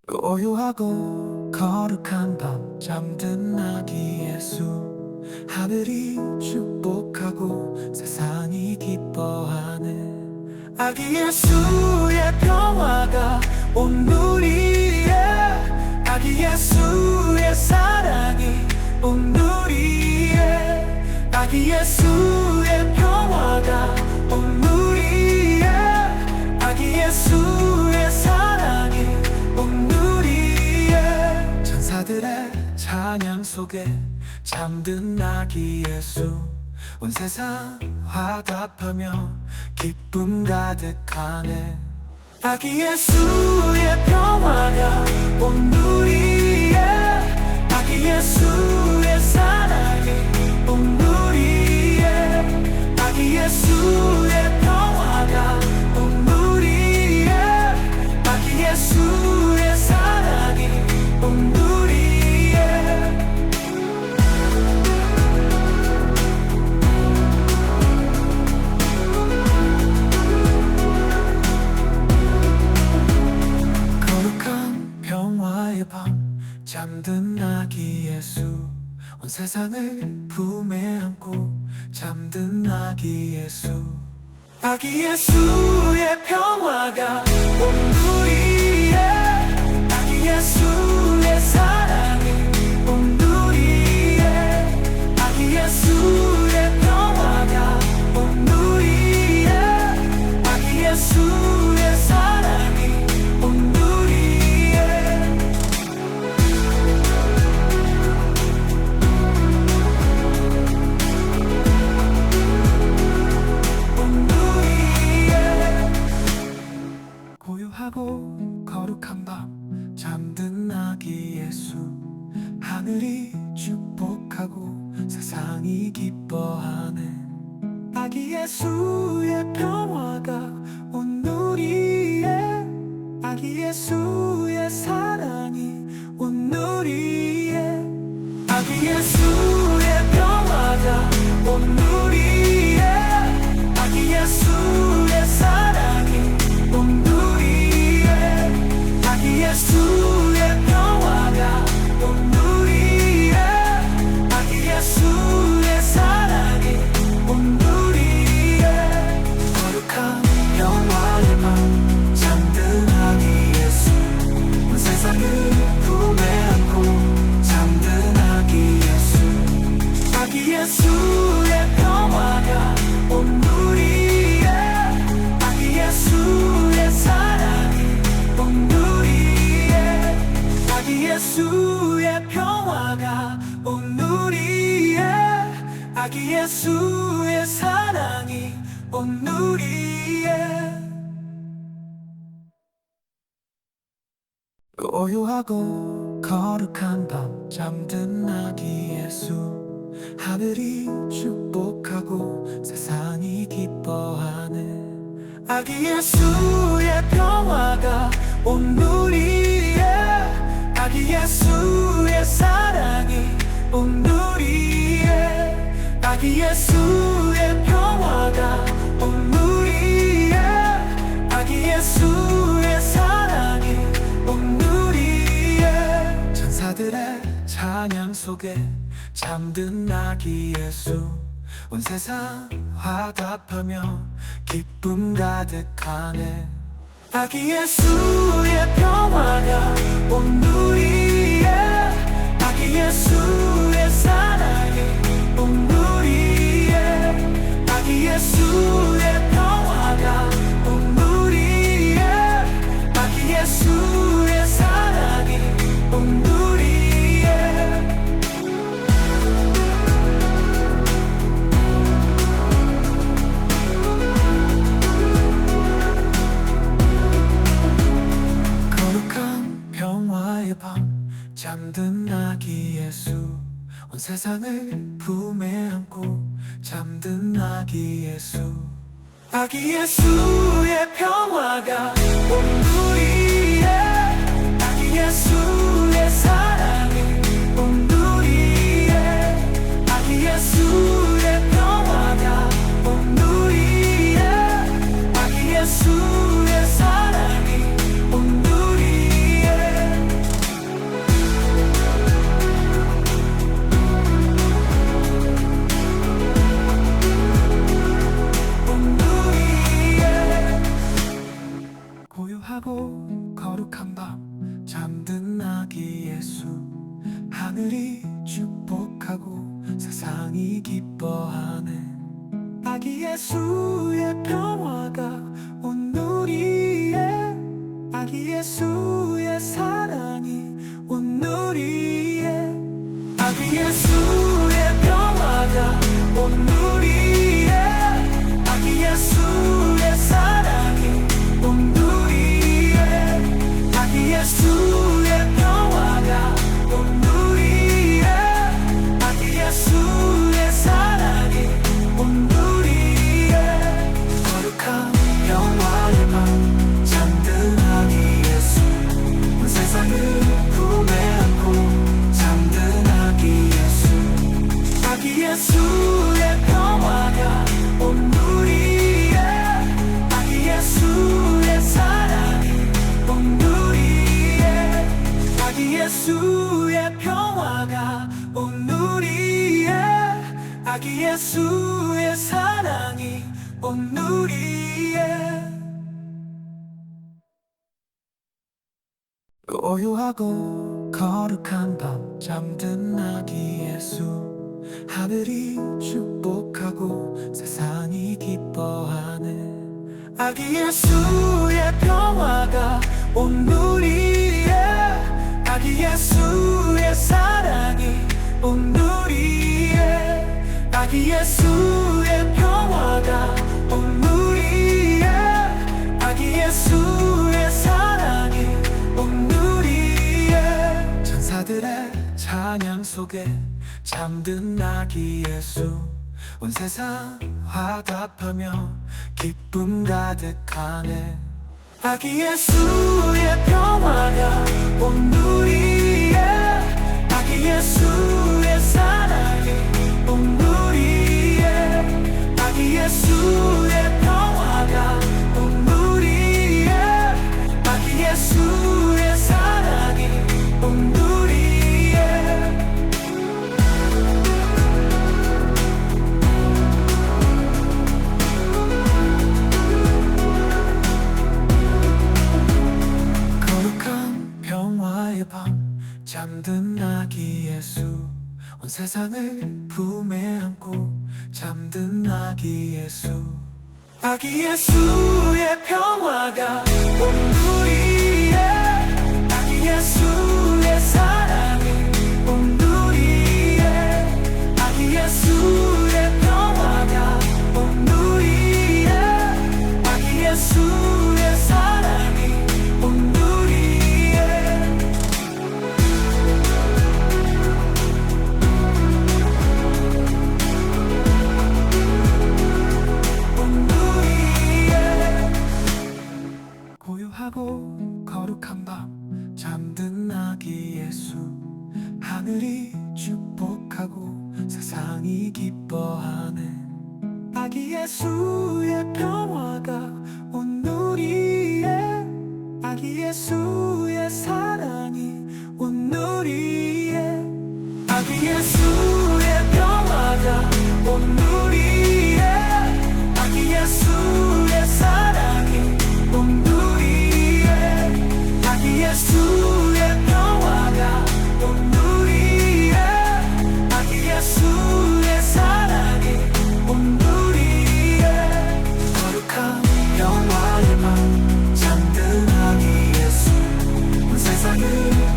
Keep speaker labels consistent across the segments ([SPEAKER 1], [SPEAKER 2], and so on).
[SPEAKER 1] 고요하고 거룩한 밤 잠든 아기 예수, 하늘이 축복하고 세상이 기뻐하는 아기 예수의 평화가 온 우리의, 아기 예수의 사랑이 온 우리의, 아기 예수의 평화가 온 우리의, 아기 예수의 사랑이 온 우리의. 천사들의 찬양 속에 잠든 아기 예수, 온 세상 화답하며 기쁨 가득하네. 아기 예수의 평화가 온 우리의, 아기 예수의 사랑이 온 우리의, 아기 예수의 평화가 온 우리의, 아기 예수의 사랑이 온 우리의. 거룩한 평화의 밤 잠든 아기 예수, 온 세상을 품에 안고 잠든 아기 예수, 아기 예수의 평화가 온 우리의, 아기 예수의 사랑이 온 우리의, 아기 예수의 평화가 온 우리의, 아기 예수의 사랑이 온 우리의. 온 우리의. 고요하고 거룩한 밤 잠든 아기 예수, 하늘이 축복하고 세상이 기뻐하는 아기 예수의 평화가 온 우리의, 아기 예수의 사랑이 온 우리의, 아기 예수의 평화가 온 우리의, 아기 예수의 사랑이 온 우리의, 아기 예수의 평화가 온 우리의, 아기 예수의 사랑이 온 우리의. 거룩한 평화의 밤 잠든 아기 예수, 온 세상을 품에 안고 잠든 아기 예수, 아기 예수의 평화가 온 우리의, 아기 예수의 사랑이 온 우리의, 아기 예수의 평화가 온 우리의, 아기 예수의 사랑이 온 우리의. 고요하고 거룩한 밤 잠든 아기 예수, 하늘이 축복하고 세상이 기뻐하는 아기 예수의 평화가 온 우리의, 아기 예수의 사랑이 온 우리의, 아기 예수의 평화가 온 우리의, 아기 예수의 사랑이 온 우리의. 천사들의 찬양 속에 잠든 아기 예수, 온 세상 화답하며 기쁨 가득하네. 아기 예수의 평화가 온 우리의, 아기 예수의 사랑이 온 우리의, 아기 예수의 평화가 온 우리의, 아기 예수의 사랑이 온 우리의. 거룩한 평화의 밤 잠든 아기 예수, 온 세상을 품에 안고 잠든 아기 예수, 아기 예수의 평화가 온 우리의, 아기 예수의 사랑이 온 우리의, 아기 예수의 평화가 온 우리의, 아기 예수의 사랑이 온 우리의. 잠든 아기 예수 하늘이 축복하고 세상이 기뻐하네. 아기 예수의 평화가 온 우리의 아기 예수의 사랑이 온 우리의 아기 예수의 평화가 온 우리의 아기 예수의 사랑이 온 우리의 아기 예수의 평화가 온 우리의 아기 예수의 사랑이 온 우리의 거룩한 평화의 밤 잠든 아기 예수 온 세상을 품에 안고 잠든 아기 예수 아기 예수의 평화가 온 우리의 아기 예수의 사랑이 온 우리의 아기 예수의 평화가 온 우리의 아기 예수의 사랑이 온 우리의 고요하고 거룩한 밤 잠든 아기 예수 하늘이 축복하고 세상이 기뻐하네. 아기 예수의 평화가 온 우리의 아기 예수의 사랑이 온 우리의 아기 예수의 평화가 온 우리의 아기 예수의 사랑이 온 우리의 천사들의 찬양 속에 잠든 아기 예수 온 세상 화답하며 기쁨 가득하네. 아기 예수의 평화가 온 우리의 아기 예수의 사랑이 온 우리의 아기 예수의 평화가 온 우리의 아기 예수의 사랑이 온 우리의 거룩한 평화의 밤 잠든 아기 예수 온 세상을 품에 안고 잠든 아기 예수 아기 예수의 평화가 온 우리의 아기 예수의 사랑이 온 우리의 아기 예수의 평화가 온 우리의 아기 예수의 사랑이 온 우리의 온 우리의 고요하고 거룩한 밤 잠든 아기 예수 하늘이 축복하고 세상이 기뻐하네. 아기 예수의 평화가 온 우리의 아기 예수의 사랑이 온 우리의 아기 예수의 평화가 온 우리의 아기 예수의 사랑이 온 우리의 아기 예수의 평화가 온 우리의 아기 예수의 사랑이 온 우리의 거룩한 평화의 밤 잠든 아기 예수 온 세상을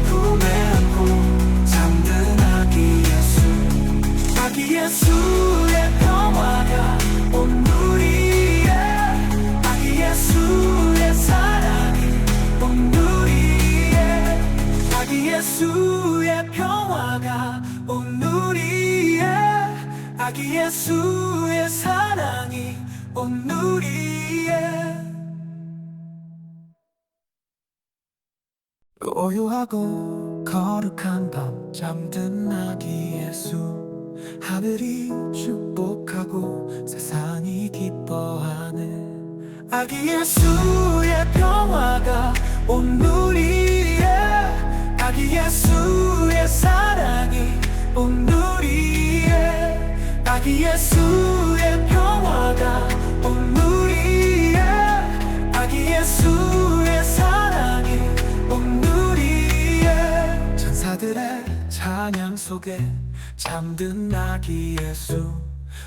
[SPEAKER 1] 품에 안고 잠든 아기 예수 아기 예수의 평화가 온 우리의 아기 예수의 사랑이 온 우리의 아기 예수의 평화가 온 우리의 아기 예수의 사랑이 온 우리의 고요하고 거룩한 밤 잠든 아기 예수 하늘이 축복하고 세상이 기뻐하네. 아기 예수의 평화가 온 우리의 아기 예수의 사랑이 온 우리의 아기 예수의 평화가 온 우리의 아기 예수의 사랑이 온 우리의 찬양 속에 잠든 아기 예수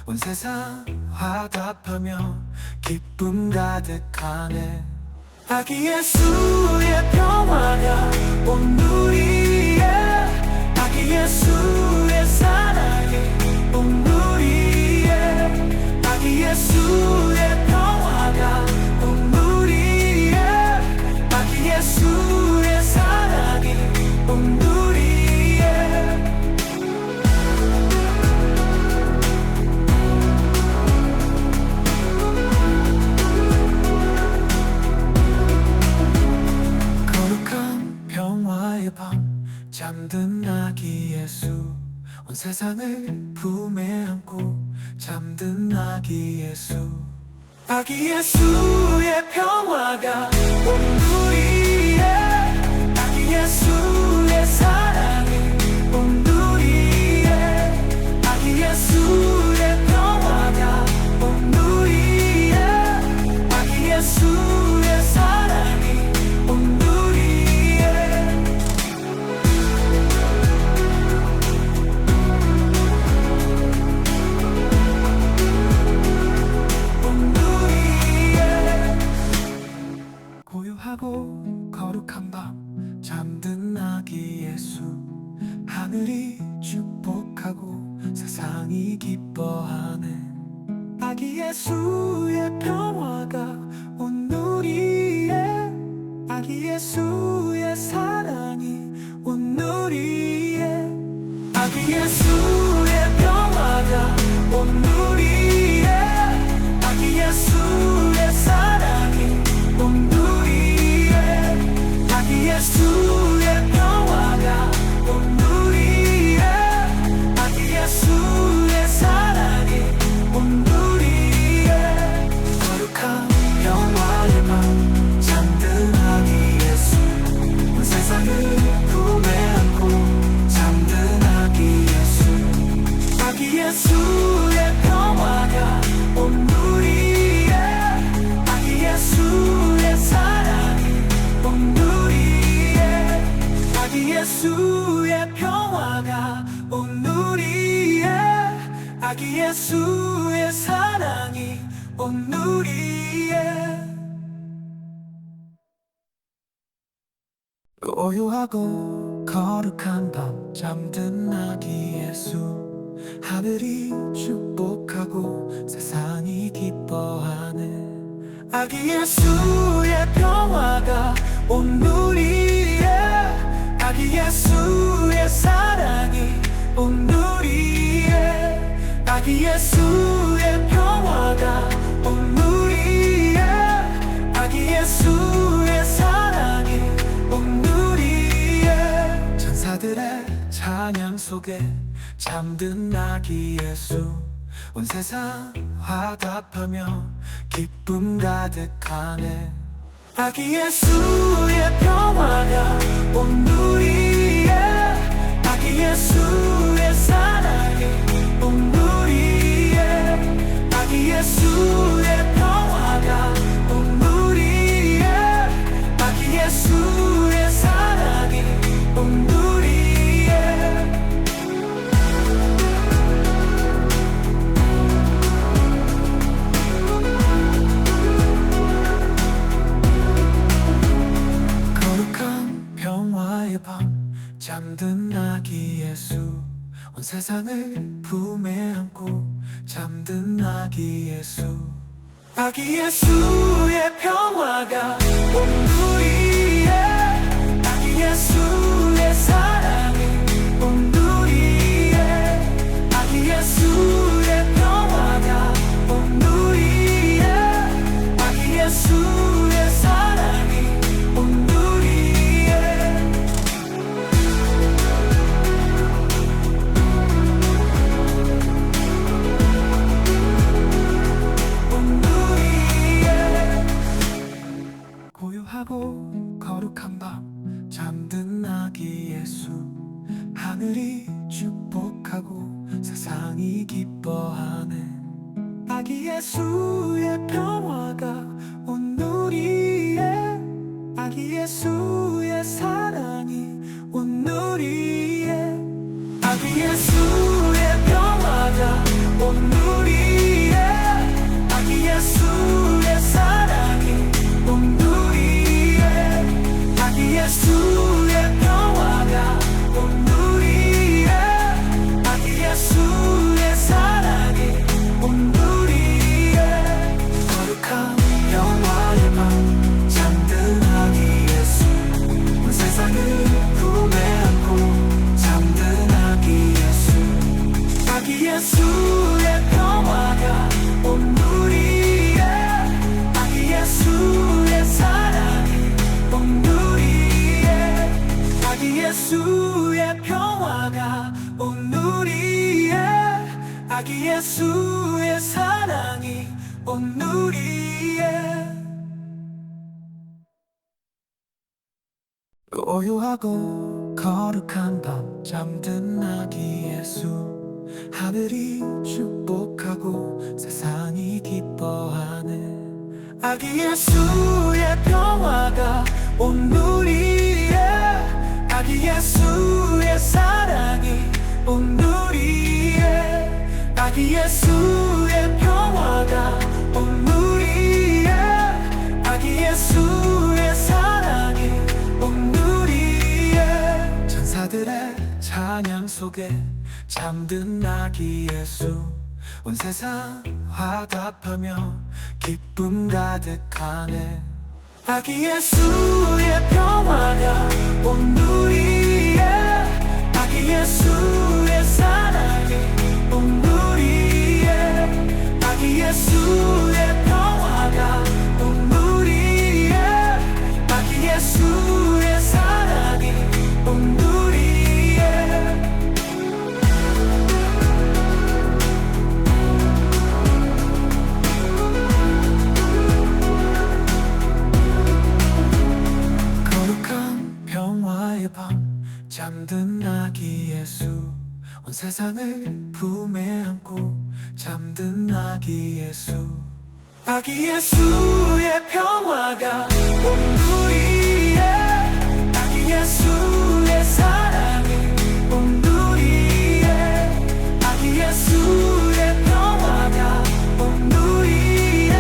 [SPEAKER 1] 온 세상 화답하며 기쁨 가득하네. 아기 예수의 평화가 온 우리의 아기 예수의 사랑이 온 우리의 아기 예수의 평화가 온 우리의 아기 예수의 사랑이 온 우리의 거룩한 평화의 밤 잠든 아기 예수 온 세상을 품에 안고 잠든 아기 예수 아기 예수의 평화가 온 우리의 아기 예수의 사랑이 온 우리의 아기 예수의 평화가 온 우리의 아기 예수의 사랑이 온 우리의 온 우리의 고요하고 거룩한 밤 잠든 아기 예수 하늘이 축복하고 세상이 기뻐하는 아기 예수의 평화가 온 우리의 아기 예수의 사랑이 온 우리의 아기 예수의 평화가 온 우리의 아기 예수의 사랑이 온 우리의 아기 예수의 평화가 온 우리의 아기 예수의 사랑이 온 우리의 거룩한 평화의 밤 잠든 아기 예수 온 세상을 품에 안고 잠든 아기 예수 아기 예수의 평화가 온 우리의 아기 예수의 사랑이 온 우리의 아기 예수의 평화가 온 우리의 아기 예수의 사랑이 온 우리의 고요하고 거룩한 밤 잠든 아기 예수 하늘이 축복하고 세상이 기뻐하는 아기 예수의 평화가 온 우리의 아기 예수의 사랑이 온 우리의 아기 예수의 평화가 온 우리의 아기 예수의 사랑이 온 우리의 천사들의 찬양 속에 잠든 아기 예수 온 세상 화답하며 기쁨 가득하네. 아기 예수의 평화가 온 우리의 아기 예수의 사랑이 온 우리의 아기 예수의 평화가 온 우리의 아기 예수의 사랑이 온 우리의 거룩한 평화의 밤 잠든 아기 예수 온 세상을 품에 안고 잠든 아기 예수 아기 예수의 평화가 온 우리의 아기 예수의 사랑이 온 우리의 아기 예수의 평화가 온 우리의 아기 예수의 사랑이 온 우리의 온 우리의 고요하고 거룩한 밤 잠든 아기 예수 하늘이 축복하고 세상이 기뻐하는 아기 예수의 평화가 온 우리의 아기 예수의 사랑이 온 우리의 예수의 평화가 온 우리의 아기 예수의 사랑이 온 우리의 고요하고 거룩한 밤 잠든 아기 예수 하늘이 축복하고 세상이 기뻐하는 아기 예수의 평화가 온 우리의 아기 예수의 사랑이 온 우리의 아기 예수의 평화가 온 우리의 아기 예수의 사랑이 온 우리의 천사들의 찬양 속에 잠든 아기 예수 온 세상 화답하며 기쁨 가득하네 아기 예수의 평화가 온 우리의 아기 예수의 사랑이 온 우리의 아기 예수의 평화가 온 우리의 아기 예수의 사랑이 온 우리의 거룩한 평화의 밤 잠든 아기 예수 온 세상을 품에 안고 잠든 아기 예수 아기 예수의 평화가 온 우리의 아기 예수의 사랑이 온 우리의 아기 예수의 평화가 온 우리의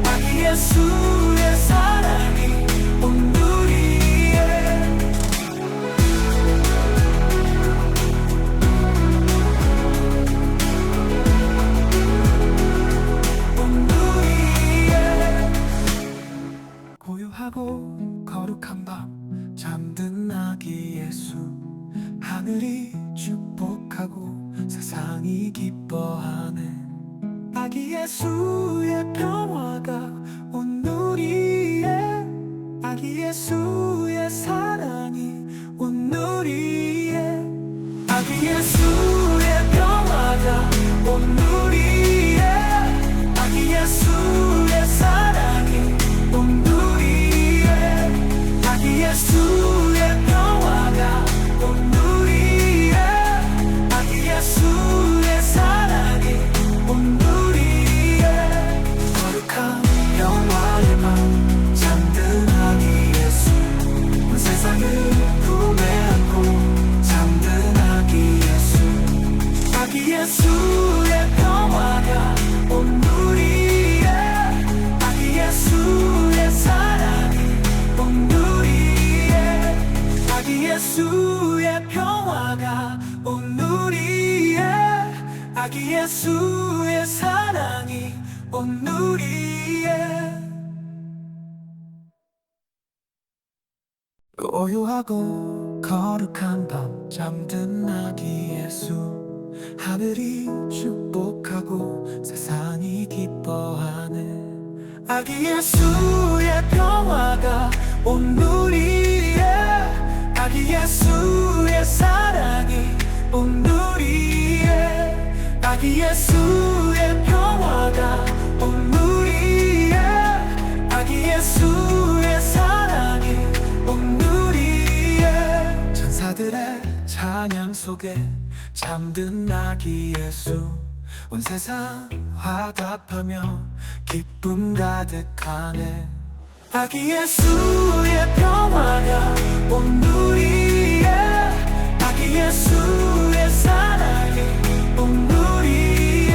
[SPEAKER 1] 아기 예수의 사랑이 온 우리의 온 우리의 고요하고 거룩한 밤 잠든 아기 예수 하늘이 축복하고 세상이 기뻐하는 아기 예수의 평화가 온 우리의 아기 예수의 사랑이 온 우리의 아기 예수의 평화가 온 우리의 아기 예수의 사랑이 온 우리의 아기 예수의 평화가 온 우리의 아기 예수의 사랑이 온 우리의 거룩한 평화의 밤 잠든 아기 예수 온 세상을 품에 안고 잠든 아기 예수 아기 예수의 평화가 온 우리의 아기 예수의 사랑이 온 우리의 아기 예수의 평화가 온 우리의 아기 예수의 사랑이 온 우리의 고요하고 거룩한 밤 잠든 아기 예수 하늘이 축복하고 세상이 기뻐하는 아기 예수의 평화가 온 우리의 아기 예수의 사랑이 온 우리의 아기 예수의 평화가 온 우리의 아기 예수의 사랑이 온 우리의 천사들의 찬양 속에 잠든 아기 예수 온 세상 화답하며 기쁨 가득하네 아기 예수의 평화가 온 우리의 아기 예수의 사랑이 온 우리의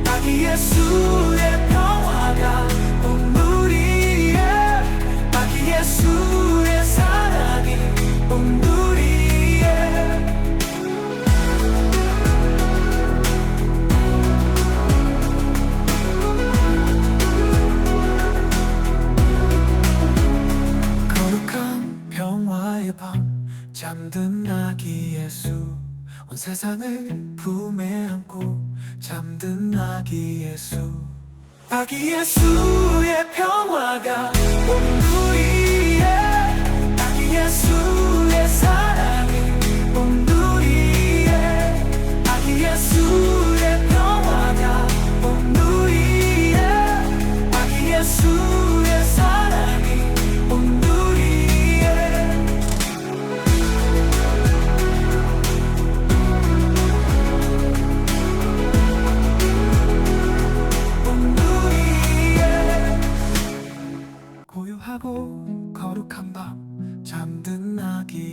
[SPEAKER 1] 아기 예수의 평화가 온 우리의 아기 예수의 사랑이 온 우리의 거룩한 평화의 밤 잠든 아기 예수 온 세상을 품에 안고 잠든 아기 예수 아기 예수의 평화가 온 우리의 아기 예수의 사랑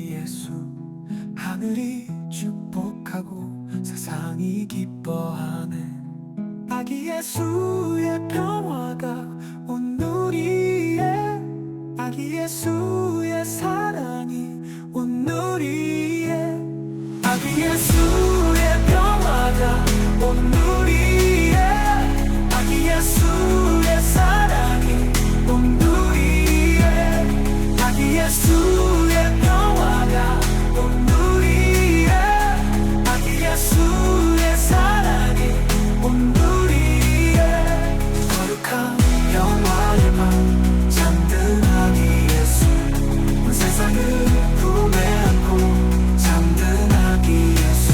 [SPEAKER 1] 아기 예수 하늘이 축복하고 세상이 기뻐하는 아기 예수의 평화가 온 우리의 아기 예수의 사랑이 온 우리의 아기 예수의 평화가 온 우리의 아기 예수의 사랑이 온 우리의 아기 예수의 평화가 온 우리의 아기 예수의 사랑이 온 우리의 거룩한 평화의 밤 잠든 아기 예수 온 세상을 품에 안고 잠든 아기 예수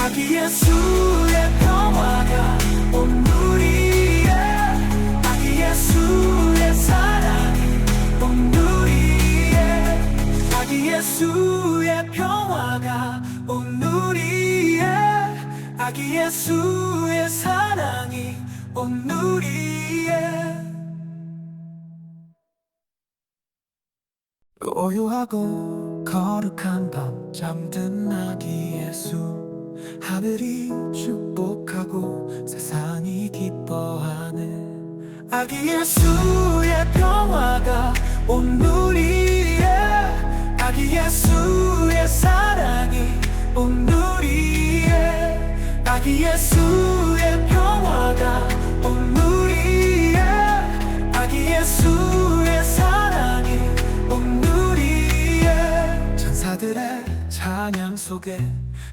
[SPEAKER 1] 아기 예수의 평화가 온 우리의 아기 예수의 사랑이 온 우리의 아기 예수의 평화가 온 우리의 아기 예수의 사랑이 온 우리의 고요하고 거룩한 밤 잠든 아기 예수 하늘이 축복하고 세상이 기뻐하는 아기 예수의 평화가 온 우리의 아기 예수의 사랑이 온 우리의 아기 예수의 평화가 온 우리의 아기 예수의 사랑이 온 우리의 천사들의 찬양 속에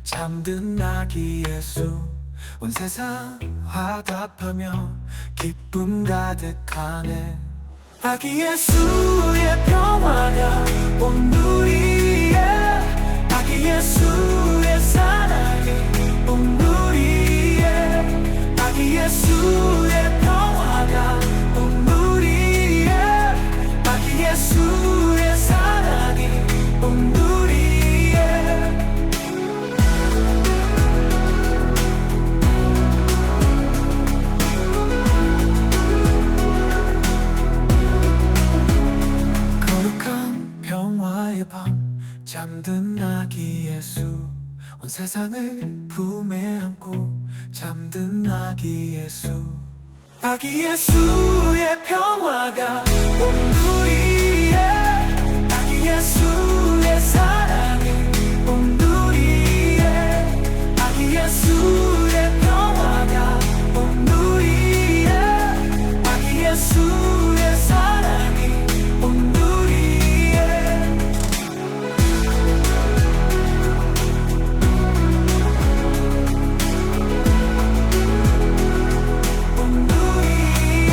[SPEAKER 1] 잠든 아기 예수 온 세상 화답하며 기쁨 가득하네 아기 예수의 평화가 온 우리의 아기 예수의 사랑이 온 우리의 아기 예수의 평화가 온 우리의 아기 예수의 사랑이 온 우리의 거룩한 평화의 밤 잠든 아기 예수 온 세상을 품에 안고 잠든 아기 예수 아기 예수의 평화가 온 우리의 아기 예수의 사랑이 온 우리의 아기 예수의 평화가 온 우리의 아기 예수의 사랑이 온 우리의 온 우리의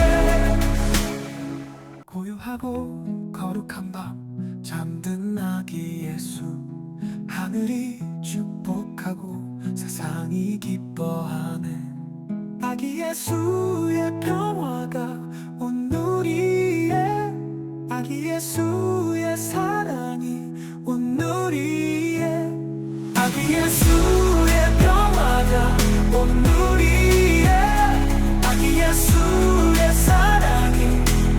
[SPEAKER 1] 고요하고 거룩한 밤 잠든 아기 예수 하늘이 축복하고 세상이 기뻐하는 아기 예수의 평화가 온 우리의 아기 예수의 사랑이 온 우리의 아기 예수의 평화가 온 우리의 아기 예수의 사랑이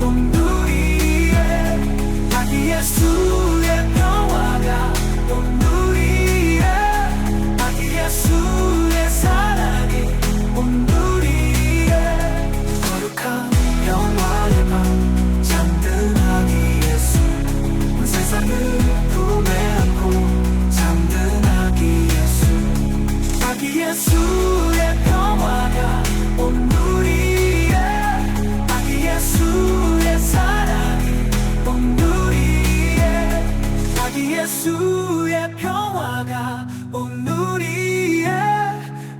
[SPEAKER 1] 온 우리의 아기 예수의 평화가 온 우리의 아기 예수의 사랑이 온 우리의 거룩한 평화의 밤 잠든 아기 예수 온 세상을 품에 안고 잠든 아기 예수 아기 예수의 평화가 온 우리의 아기 예수의 사랑이 온 우리의 아기 예수의 평화가 온 우리의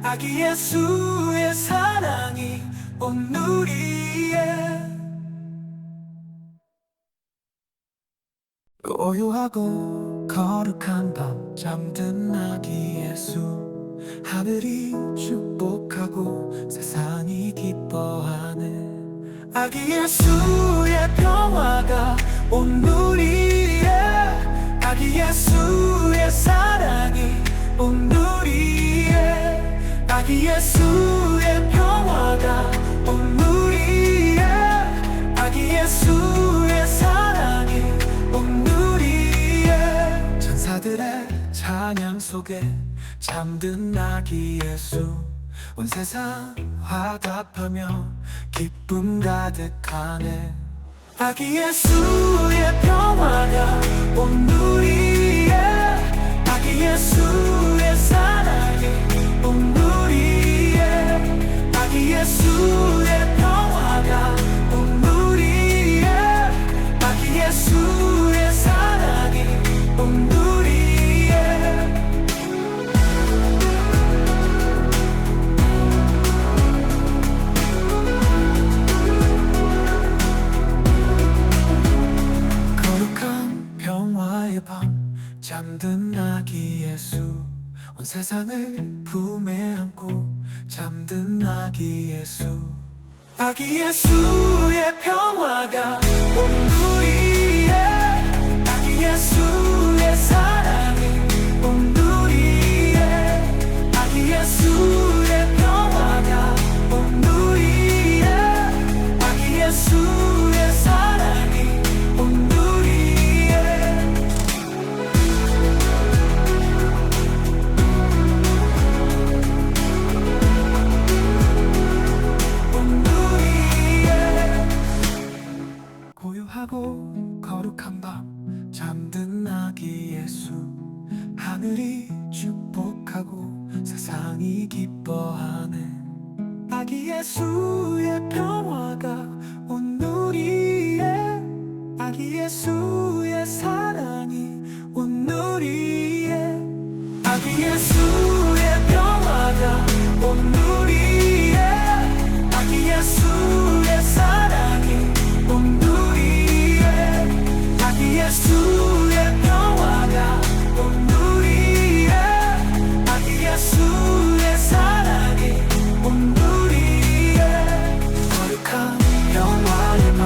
[SPEAKER 1] 아기 예수의 사랑이 온 우리의 고요하고 거룩한 밤 잠든 아기 예수 하늘이 축복하고 세상이 기뻐하는 아기 예수의 평화가 온 우리의 아기 예수의 사랑이 온 우리의 아기 예수의 평화가 온 우리의 아기 예수의 사랑이 온 우리의 천사들의 찬양 속에 잠든 아기 예수, 온 세상 화답하며 기쁨 가득하네. 아기 예수의 평화가 온 우리의, 아기 예수의 사랑이 온 우리의, 아기 예수의 평화가 온 우리의, 아기 예수의 사랑이 온 우리의. 거룩한 평화의 밤 잠든 아기 예수, 온 세상을 품에 안고 잠든 아기 예수, 아기 예수의 평화가 온 우리의, 아기 예수의 사랑이 온 우리의, 아기 예수의 평화가 온 우리의, 아기 예수의 사랑이 온 우리의. 온 우리의. 고요하고 거룩한 밤 잠든 아기 예수, 하늘이 축복하고 세상이 기뻐하는 아기 예수의 평화가 온 우리의, 아기 예수의 사랑이 온 우리의, 아기 예수의 평화가 온 우리의, 아기 예수의 사랑이 온 우리의, 아기 예수의 평화가 온 우리의, 아기 예수의 사랑이 온 우리의. 거룩한 평화의 밤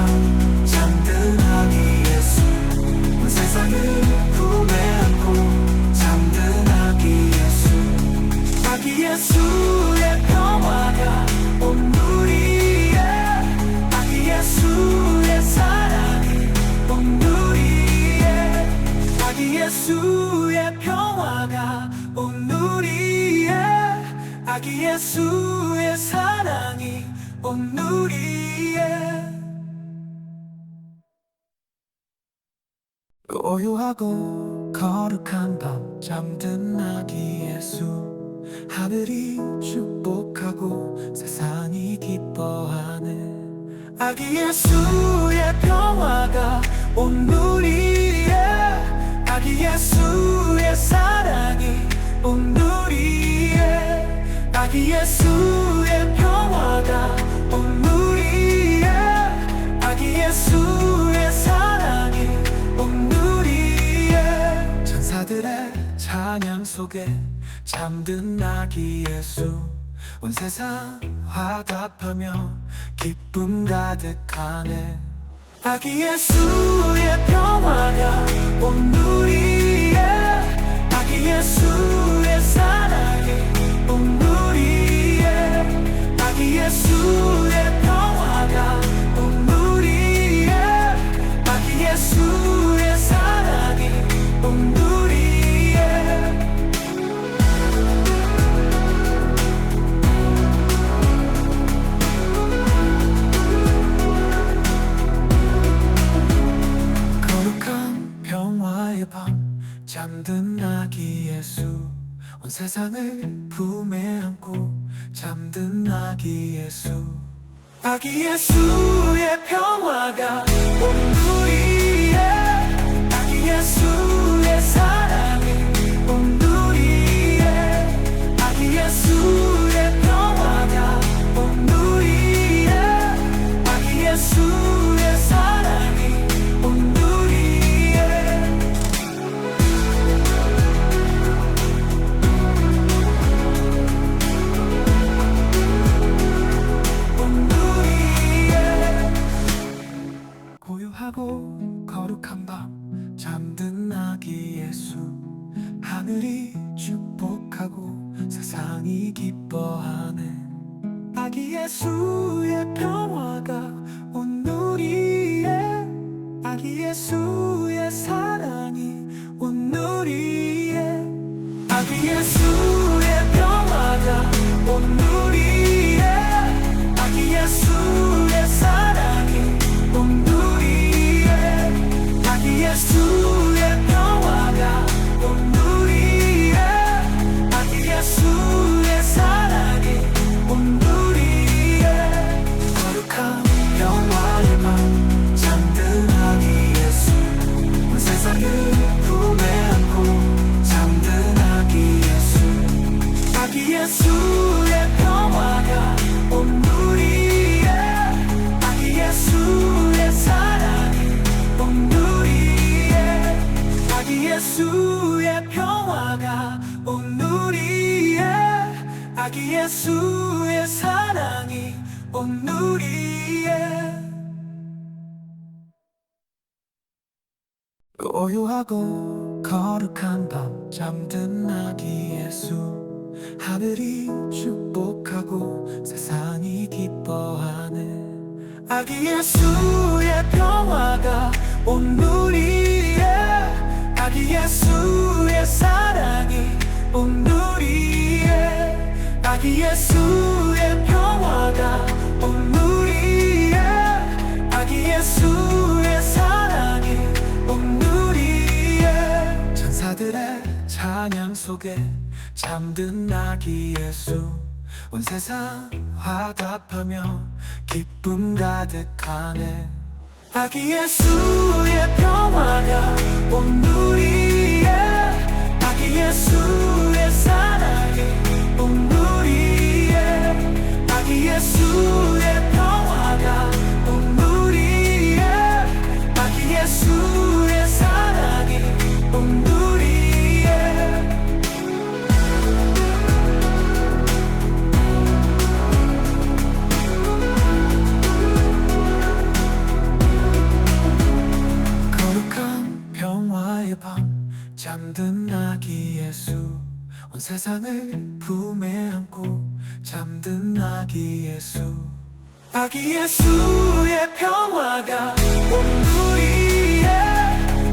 [SPEAKER 1] 잠든 아기 예수, 온 세상을 품에 안고 잠든 아기 예수, 아기 예수의 평화가 온 우리의, 아기 예수의 사랑이 온 우리의, 아기 예수의 평화가 온 우리의, 아기 예수의 사랑이 온 우리의. 고요하고 거룩한 밤 잠든 아기 예수, 하늘이 축복하고 세상이 기뻐하는 아기 예수의 평화가 온 우리의, 아기 예수의 사랑이 온 우리의, 아기 예수의 평화가 온 우리의, 아기 예수의 사랑이 온 우리의. 천사들의 찬양 속에 잠든 아기 예수, 온 세상 화답하며 기쁨 가득하네. 아기 예수의 평화가 온 우리의, 아기 예수의 사랑이 온 우리의, 아기 예수의 평화가 온 우리의, 아기 예수의 사랑이 온 우리의. 거룩한 평화의 밤 잠든 아기 예수, 온 세상을 품에 안고 잠든 아기 예수, 아기 예수의 평화가 온 우리의, 아기 예수의 사랑이 온 우리의, 아기 예수의 평화가 온 우리의, 아기 예수의 사랑이 온 우리의. 온 우리의. 고요하고 거룩한 밤 잠든 아기 예수, 하늘이 축복하고 세상이 기뻐하는 아기 예수의 평화가 온 우리의, 아기 예수의 사랑이 온 우리의. 예수의 평화가 온 우리의 아기 예수의 사랑이 온 우리의 고요하고 거룩한 밤 잠든 아기 예수 하늘이 축복하고 세상이 기뻐하는 아기 예수의 평화가 온 우리의 아기 예수의 사랑이 온 우리의 아기 예수의 평화가 온 우리의 아기 예수의 사랑이 온 우리의 천사들의 찬양 속에 잠든 아기 예수 온 세상 화답하며 기쁨 가득하네 아기 예수의 평화가 온 우리의 아기 예수의 사랑이 온 우리의 아기 예수의 평화가 온 우리의 아기 예수의 사랑이 온 우리의 거룩한 평화의 밤 잠든 아기 예수 온 세상을 품에 안고 잠든 아기 예수 아기 예수의 평화가 온 우리의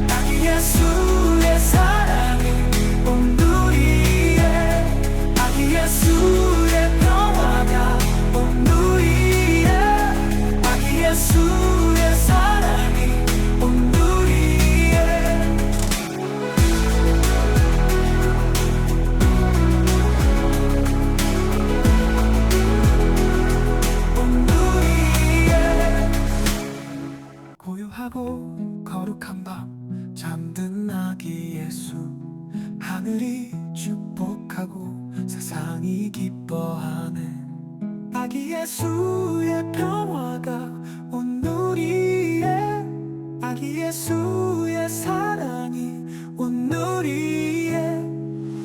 [SPEAKER 1] 아기 예수의 사랑이 온 우리의 아기 예수의 평화가 온 우리의 아기 예수의 사랑이 온 우리의 온 우리의 고요하고 거룩한 밤 잠든 아기 예수 하늘이 축복하고 세상이 기뻐하는 아기 예수의 평화가 온 우리의 아기 예수의 사랑이 온 우리의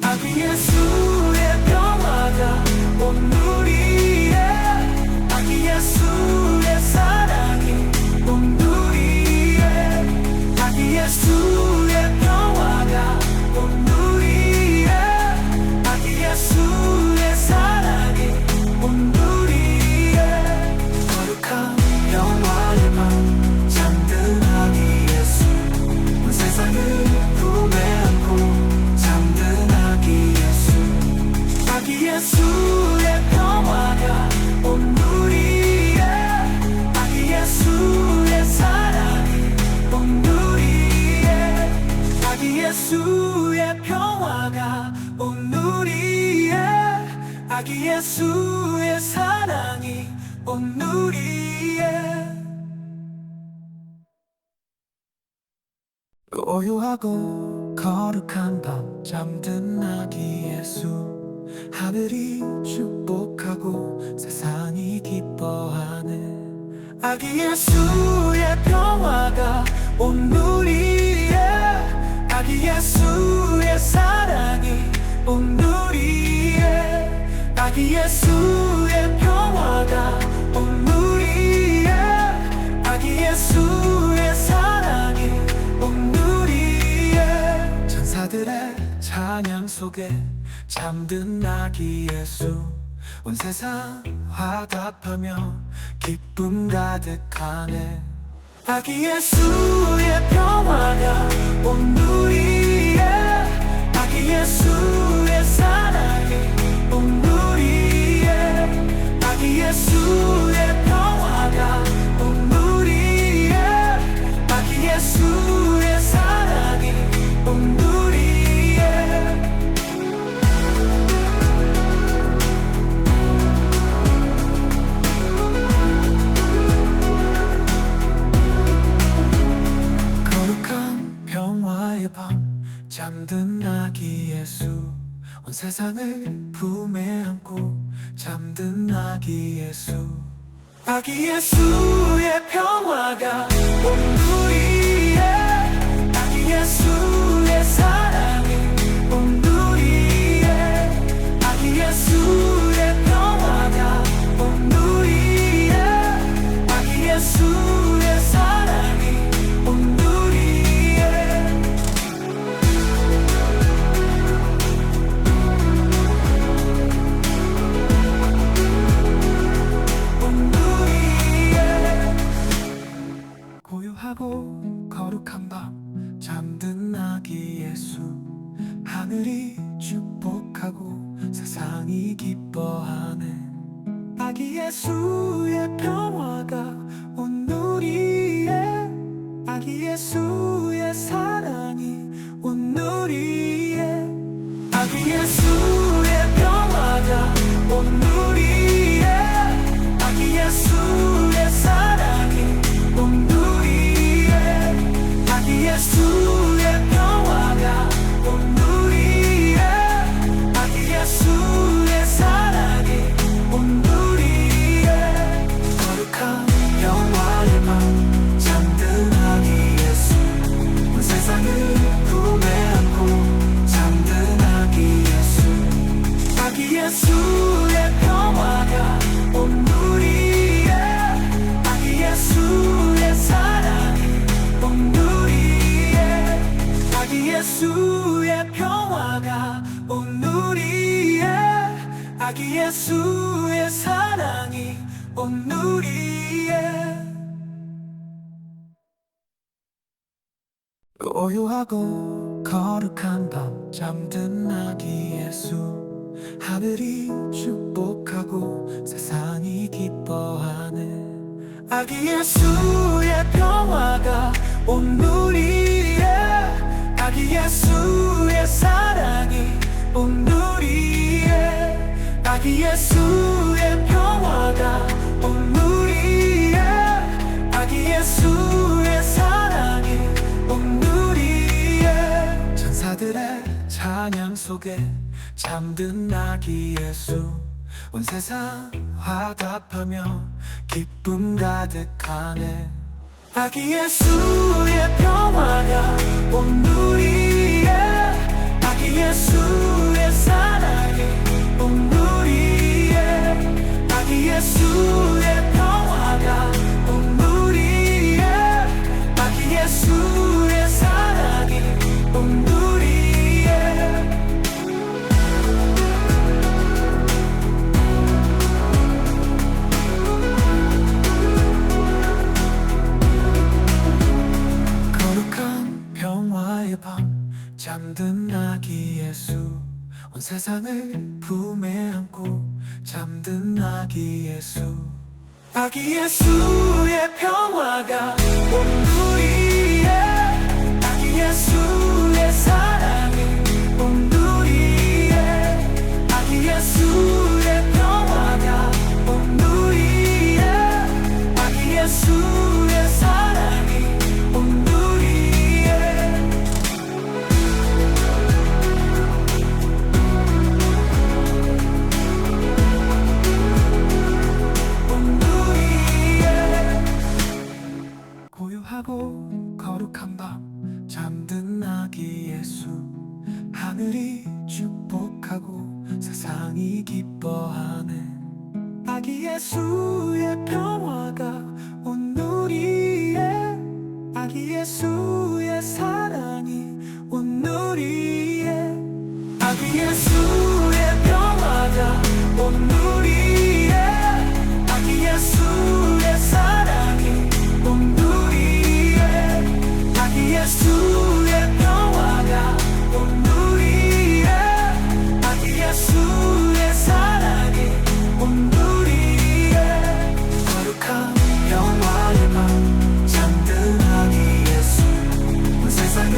[SPEAKER 1] 아기 예수의 평화가 온 우리의 아기 예수의 사랑이 온 우리의 아기 예수의 평화가 온 우리의 아기 예수의 사랑이 온 우리의 거룩한 평화의 밤 잠든 아기 예수 온 세상을 품에 안고 잠든 아기 예수 아기 예수의 평화가 온 우리의 아기 예수의 사랑이 온 우리의 아기 예수의 평화가 온 우리의 아기 예수의 사랑이 온 우리의 고요하고 거룩한 밤 잠든 아기 예수 하늘이 축복하고 세상이 기뻐하는 아기 예수의 평화가 온 우리의 아기 예수의 사랑이 온 우리의 아기 예수의 평화가 온 우리의 아기 예수의 사랑이 온 우리의 천사들의 찬양 속에 잠든 아기 예수 온 세상 화답하며 기쁨 가득하네 아기 예수의 평화가 온 우리의 아기 예수의 사랑이 온 우리의 아기 예수의 평화가 온 우리의 아기 예수의 사랑이 온 우리의 거룩한 평화의 밤 잠든 아기 예수 온 세상을 품에 안고 잠든 아기 예수 아기 예수의 평화가 온 우리의 아기 예수의 사랑이 하늘이 축복하고 세상이 기뻐하는 아기 예수의 평화가 온 우리의 아기 예수의 사랑이 온 우리의 아기 예수의 평화가 온 우리의 아기 예수의 사랑이 온 우리의 아기 예수의 평화가 온 우리의 아기 예수의 사랑이 온 우리의 거룩한 평화의 맘 잠든 아기 예수 온 세상을 품에 안고 잠든 아기 예수 아기 예수의 평화가 온 우리의 아기 예수의 사랑이 온 우리의 아기 예수의 평화가 온 우리의 아기 예수의 사랑이 온 우리의 고요하고 거룩한 밤 잠든 아기 예수 하늘이 축복하고 세상이 기뻐하는 아기 예수의 평화가 온 우리의 아기 예수의 사랑이 온 우리의 아기 예수의 평화가 온 우리의 아기 예수의 사랑이 온 우리의 천사들의 찬양 속에 잠든 아기 예수 온 세상 화답하며 기쁨 가득하네 아기 예수의 평화가 온 우리의 아기 예수의 사랑이 온 우리의 아기 예수의 평화가 온 우리의 아기 예수의 사랑이 온 우리의 거룩한 평화의 밤 잠든 아기 예수 온 세상을 품에 안고 잠든 아기 예수 아기 예수의 평화가 온 우리의 아기 예수의 사랑이 온 우리의 아기 예수의 평화가 온 우리의 아기 예수의 사랑이 온 우리의 온 우리의 고요하고 거룩한 밤 잠든 아기 예수 하늘이 축복하고 세상이 기뻐하는 아기 예수의 평화가 온 우리의 아기 예수의 사랑이 온 우리의 아기 예수의 평화가 온 우리의 아기 예수의 사랑이 온 우리의 아기 예수의 평화가 온 우리의 아기 예수의 사랑이 온 우리의 거룩한 평화의 맘 잠든 아기 예수 온 세상을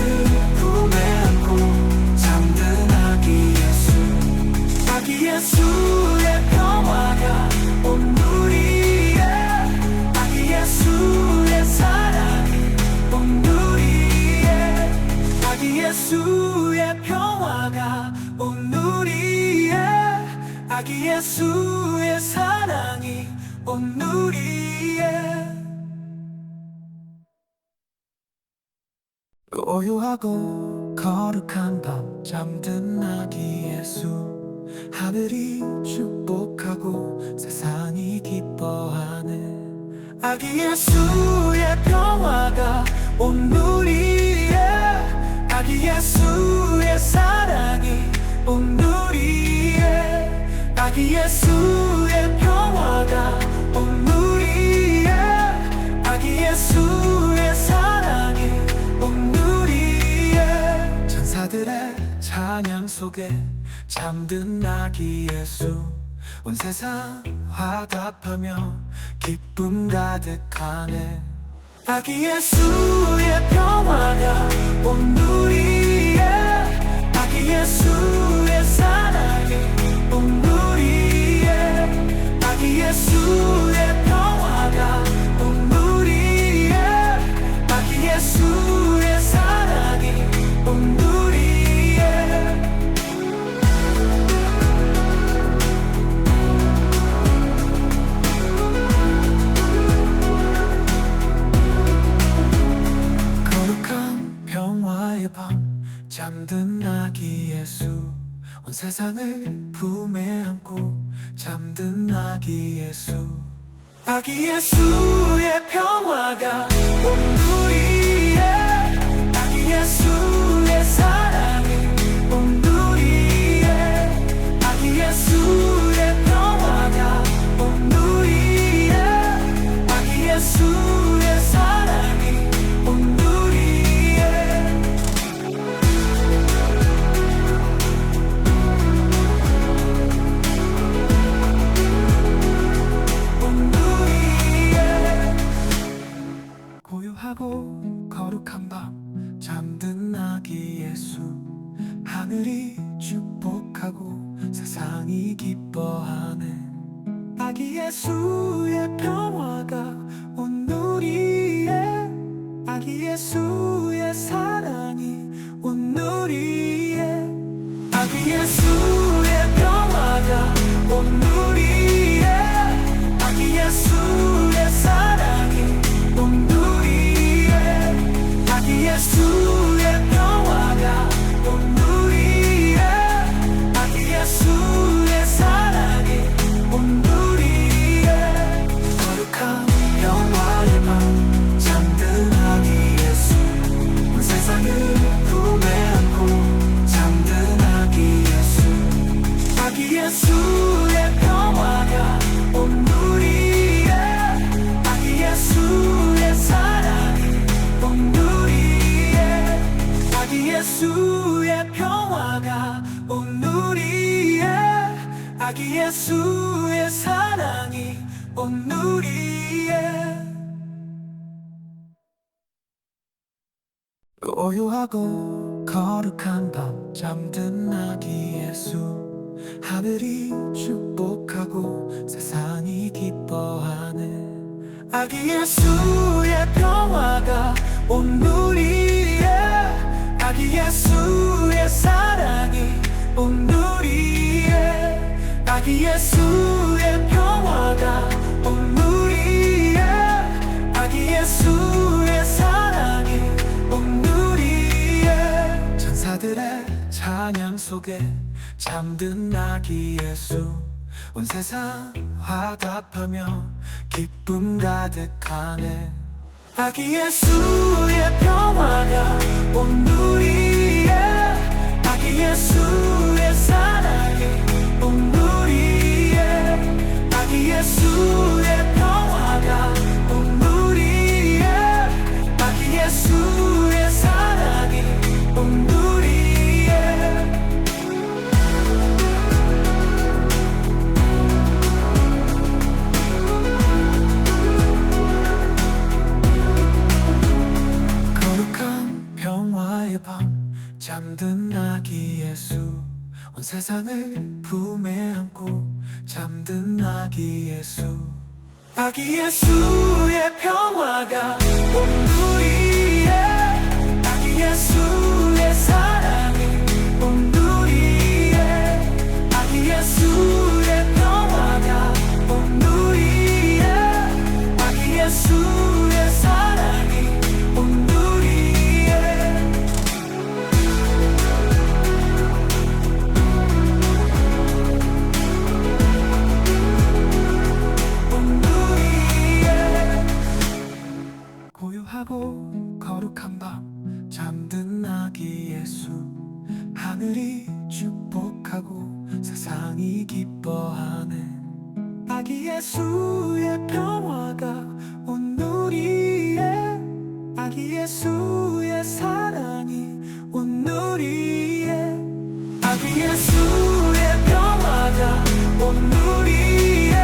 [SPEAKER 1] 품에 안고 잠든 아기 예수 아기 예수의 평화가 온 우리의 아기 예수의 사랑이 온 우리의 아기 예수의 평화가 온 우리의 아기 예수의 사랑이 온 우리의 고요하고 거룩한 밤 잠든 아기 예수 하늘이 축복하고 세상이 기뻐하는 아기 예수의 평화가 온 우리의 아기 예수의 사랑이 온 우리의 아기 예수의 평화가 온 우리의 아기 예수의 사랑이 온 우리의 천사들의 찬양 속에 잠든 아기 예수 온 세상 화답하며 기쁨 가득하네. 아기 예수의 평화가 온 우리의 아기 예수의 사랑이 온 우리의 아기 예수의 평화가 온 우리의 아기 예수의 사랑이 온 우리의 거룩한 평화의 밤 잠든 아기 예수 온 세상을 품에 안고 잠든 아기 예수 아기 예수의 평화가 온 우리의 아기 예수의 사랑이 온 우리의 아기 예수의 평화가 온 우리의 아기 예수의 사랑이 온 우리의 온 우리의 고요하고 거룩한 밤 잠든 아기 예수 하늘이 축복하고 세상이 기뻐하는 아기 예수의 평화가 온 우리의 아기 예수의 사랑이 온 우리의 아기 예수의 평화가 온 우리의 아기 예수의 사랑이 온 우리의 아기 예수의 평화가 온 우리의 아기 예수의 사랑이 온 우리의 거룩한 평화의 밤 잠든 아기 예수 온 세상을 품에 안고 잠든 아기 예수 아기 예수의 평화가 온 우리의 아기 예수의 사랑이 온 우리의 아기 예수의 평화가 온 우리의 아기 예수의 사랑이 온 우리의 고요하고 거룩한 밤 잠든 아기 예수 하늘이 축복하고 세상이 기뻐하는 아기 예수의 평화가 온 우리의 아기 예수의 사랑이 온 우리의 아기 예수의 평화가 온 우리의 아기 예수의 사랑이 온 우리의 천사들의 찬양 속에 잠든 아기 예수 온 세상 화답하며 기쁨 가득하네. 아기 예수의 평화가 온 우리의 아기 예수의 사랑이 온 우리의 아기 예수의 평화가 온 우리의 아기 예수의 사랑이 온 우리의 거룩한 평화의 밤 잠든 아기 예수 온 세상을 품에 안고 잠든 아기 예수 아기 예수의 평화가 온 우리의 아기 예수의 사랑이 온 우리의 아기 예수의 평화가 온 우리의 아기 예수의 사랑이 온 우리의 온 우리의 고요하고 거룩한 밤 잠든 아기 예수 하늘이 축복하고 세상이 기뻐하는 아기 예수의 평화가 온 우리의 아기 예수의 사랑이 온 우리의 아기 예수의 평화가 온 우리의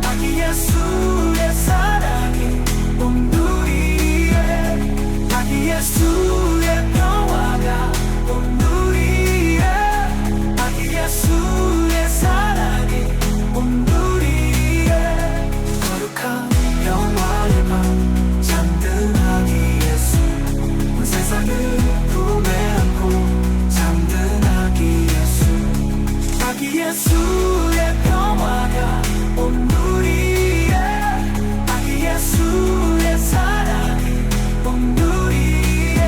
[SPEAKER 1] 아기 예수의 사랑이 온 우리의 아기 예수의 평화가 온 우리의 아기 예수의 사랑이 온 우리의 거룩한 평화의 맘 잠든 아기 예수 온 세상을 품에 안고 잠든 아기 예수 아기 예수의 평화가 온 우리의 아기 예수의 사랑이 온 우리의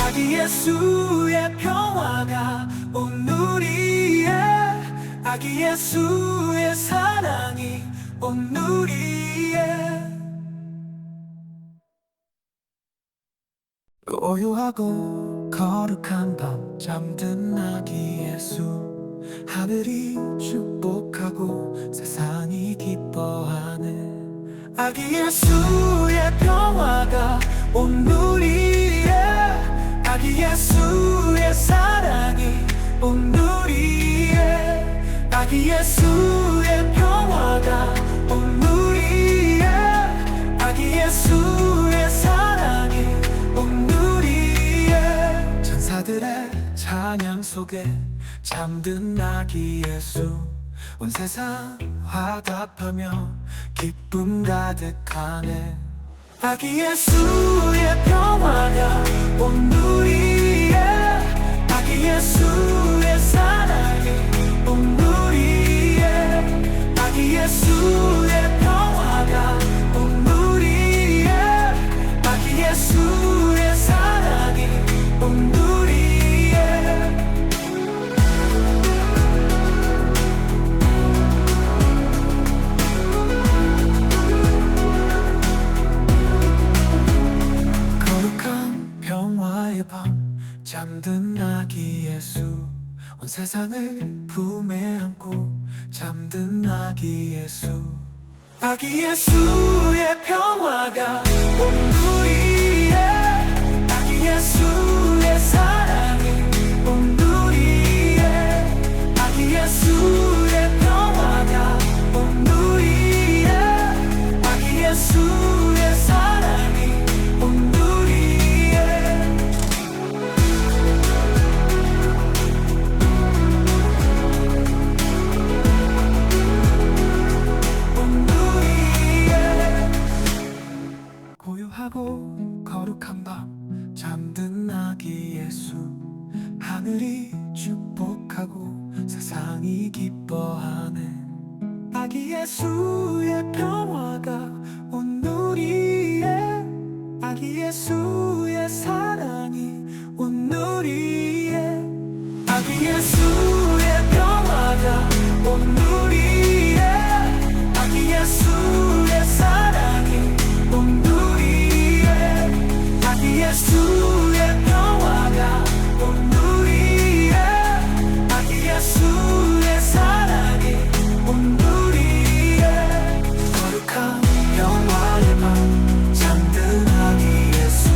[SPEAKER 1] 아기 예수의 평화가 온 우리의 아기 예수의 사랑이 온 우리의 고요하고 거룩한 밤 잠든 아기 예수 하늘이 축복하고 세상이 기뻐하는 아기 예수의 평화가 온 우리의 아기 예수의 사랑이 온 우리의 아기 예수의 평화가 온 우리의 아기 예수의 사랑이 온 우리의 천사들의 찬양 속에 잠든 아기 예수 온 세상 화답하며 기쁨 가득하네 아기 예수의 평화가 온 우리의 아기 예수의 사랑이 온 우리의 아기 예수의 평화가 온 우리의 아기 예수의 사랑이 온 우리의 거룩한 평화의 밤 잠든 아기 예수 온 세상을 품에 안고 잠든 아기 예수 아기 예수의 평화가 온 우리의 아기 예수의 사랑이 온 우리의 아기 예수의 평화가 온 우리의 아기 예수의 사랑이 온 우리의 온 우리의 고요하고 거룩한 밤 잠든 아기 예수 하늘이 축복하고 세상이 기뻐하는 아기 예수의 평화가 온 우리의 아기 예수의 사랑이 온 우리의 아기 예수의 평화가 온 우리의 아기 예수의 사랑이 온 우리의 아기 예수의 평화가 온 우리의 아기 예수의 사랑이 온 우리의 거룩한 평화의 맘 잠든 아기 예수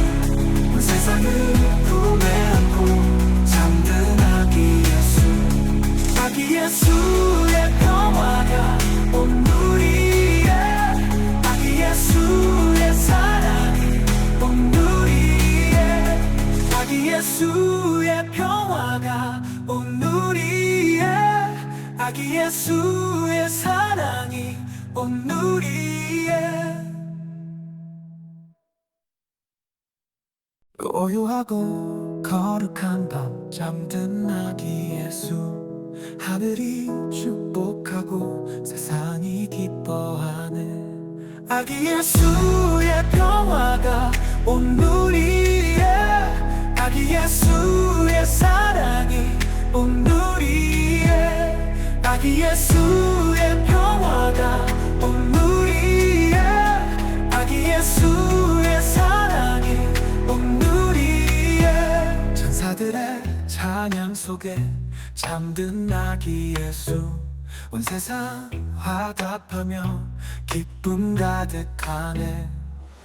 [SPEAKER 1] 온 세상을 품에 안고 잠든 아기 예수 아기 예수의 평화가 온 우리의 아기 예수의 사랑이 온 우리의 아기 예수의 평화가 온 우리의 아기 예수의 사랑이 온 우리의 고요하고 거룩한 밤 잠든 아기 예수 하늘이 축복하고 세상이 기뻐하는 아기 예수의 평화가 온 우리의 아기 예수의 사랑이 온 우리의 아기 예수의 평화가 온 우리의 아기 예수의 사랑이 온 우리의 천사들의 찬양 속에 잠든 아기 예수 온 세상 화답하며 기쁨 가득하네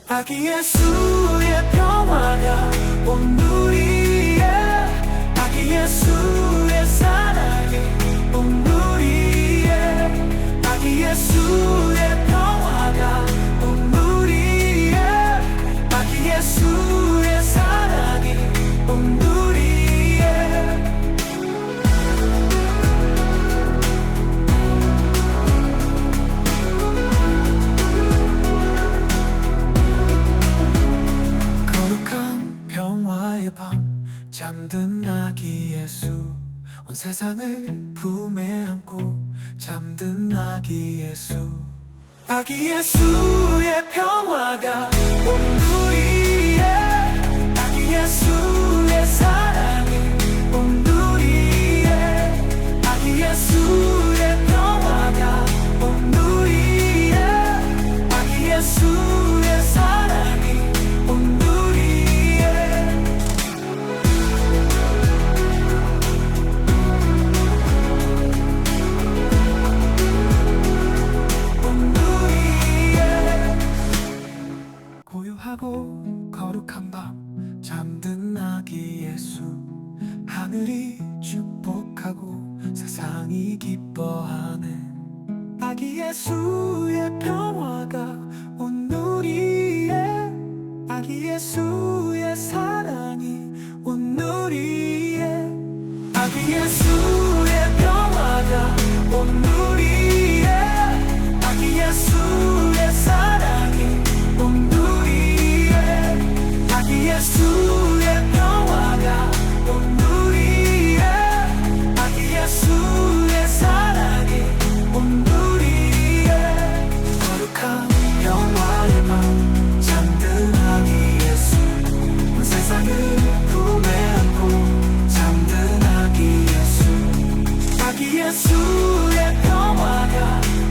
[SPEAKER 1] 아기 예수의 평화가 온 우리의 아기 예수의 사랑이 온 우리의 아기 예수의 평화가 온 우리의 아기 예수의 사랑이 온 우리의 거룩한 평화의 밤 잠든 아기 예수 온 세상을 품에 안고 잠든 아기 예수 아기 예수의 평화가 온 우리의 아기 예수의 사랑이 온 우리의 아기 예수의 평화가 온 우리의 아기 예수의 사랑이 온 우리의 온 우리의 고요하고 거룩한 밤 잠든 아기 예수 하늘이 축복하고 세상이 기뻐하는 아기 예수의 평화가 온 우리의 아기 예수의 사랑이 온 우리의 아기 예수의 평화가 온 우리의 아기 예수의 사랑이 온 우리의 아기 예수의 평화가 온 우리의 아기 예수의 사랑이 온 우리의 거룩한 평화의 밤 잠든 아기 예수 온 세상을 품에 안고 잠든 아기 예수 아기 예수의 평화가